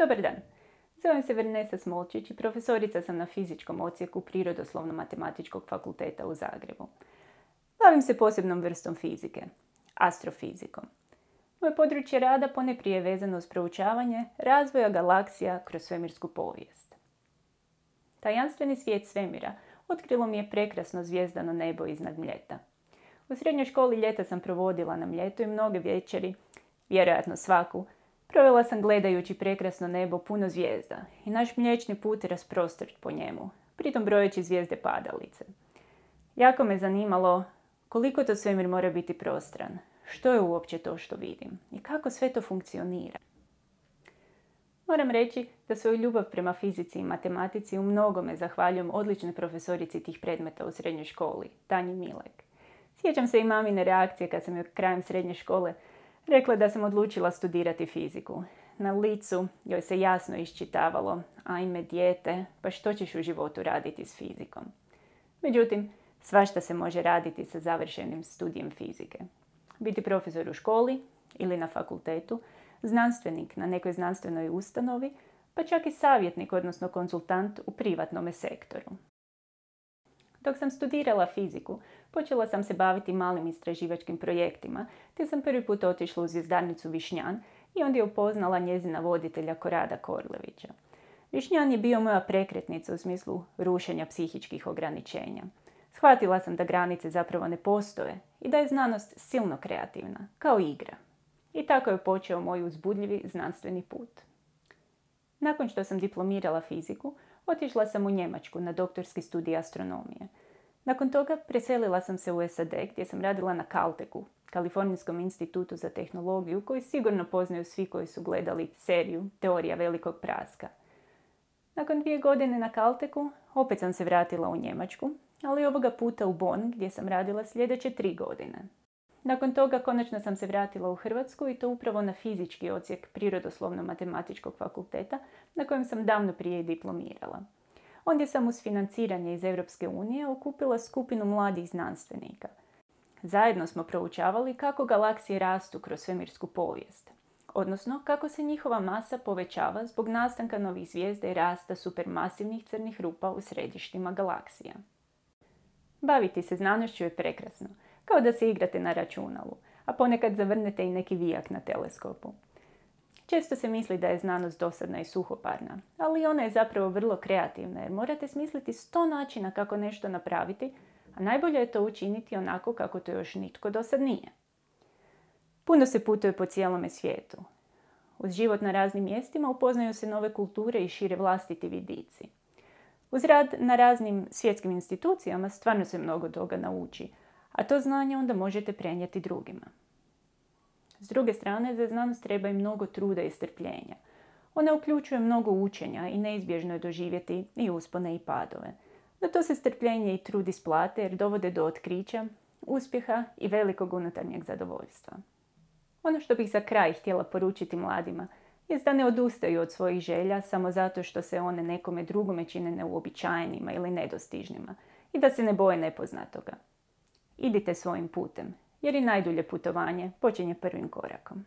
Dobar dan. Zovem se Vernesa Smolčić i profesorica sam na fizičkom odsjeku Prirodoslovno-matematičkog fakulteta u Zagrebu. Bavim se posebnom vrstom fizike, astrofizikom. Moje područje rada ponajprije je vezano uz proučavanje razvoja galaksija kroz svemirsku povijest. Tajanstveni svijet svemira otkrilo mi je prekrasno zvijezdano nebo iznad Mljeta. U srednjoj školi ljeta sam provodila na Mljetu i mnoge večeri, vjerojatno svaku, provela sam gledajući prekrasno nebo puno zvijezda i naš mliječni put rasprostrt po njemu, pritom brojeći zvijezde padalice. Jako me zanimalo koliko to svemir mora biti prostran, što je uopće to što vidim i kako sve to funkcionira. Moram reći da svoju ljubav prema fizici i matematici u mnogome zahvaljujem odličnoj profesorici tih predmeta u srednjoj školi, Tanji Milek. Sjećam se i mamine reakcije kad sam joj krajem srednje škole rekla da sam odlučila studirati fiziku. Na licu joj se jasno iščitavalo: ajme dijete, pa što ćeš u životu raditi s fizikom? Međutim, svašta se može raditi sa završenim studijem fizike. Biti profesor u školi ili na fakultetu, znanstvenik na nekoj znanstvenoj ustanovi, pa čak i savjetnik, odnosno konzultant u privatnom sektoru. Dok sam studirala fiziku, počela sam se baviti malim istraživačkim projektima, te sam prvi put otišla u zvjezdarnicu Višnjan i onda je upoznala njezina voditelja Korada Korlevića. Višnjan je bio moja prekretnica u smislu rušenja psihičkih ograničenja. Shvatila sam da granice zapravo ne postoje i da je znanost silno kreativna, kao igra. I tako je počeo moj uzbudljivi znanstveni put. Nakon što sam diplomirala fiziku, otišla sam u Njemačku na doktorski studij astronomije. Nakon toga preselila sam se u SAD gdje sam radila na Caltechu, Kalifornijskom institutu za tehnologiju, koji sigurno poznaju svi koji su gledali seriju Teorija velikog praska. Nakon 2 godine na Caltechu opet sam se vratila u Njemačku, ali ovoga puta u Bonn gdje sam radila sljedeće 3 godine. Nakon toga konačno sam se vratila u Hrvatsku i to upravo na fizički odsjek Prirodoslovno-matematičkog fakulteta na kojem sam davno prije i diplomirala. Ondje sam uz financiranje iz Europske unije okupila skupinu mladih znanstvenika. Zajedno smo proučavali kako galaksije rastu kroz svemirsku povijest, odnosno kako se njihova masa povećava zbog nastanka novih zvijezda i rasta supermasivnih crnih rupa u središtima galaksija. Baviti se znanošću je prekrasno, kao da se igrate na računalu, a ponekad zavrnete i neki vijak na teleskopu. Često se misli da je znanost dosadna i suhoparna, ali ona je zapravo vrlo kreativna jer morate smisliti 100 načina kako nešto napraviti, a najbolje je to učiniti onako kako to još nitko dosad nije. Puno se putuje po cijelome svijetu. Uz život na raznim mjestima upoznaju se nove kulture i šire vlastiti vidici. Uz rad na raznim svjetskim institucijama stvarno se mnogo toga nauči, a to znanje onda možete prenijeti drugima. S druge strane, za znanost treba i mnogo truda i strpljenja. Ona uključuje mnogo učenja i neizbježno je doživjeti i uspone i padove. No to se strpljenje i trud isplate jer dovode do otkrića, uspjeha i velikog unutarnjeg zadovoljstva. Ono što bih za kraj htjela poručiti mladima jest da ne odustaju od svojih želja samo zato što se one nekome drugome čine neuobičajenima ili nedostižnima i da se ne boje nepoznatoga. Idite svojim putem, jer i najdulje putovanje počinje prvim korakom.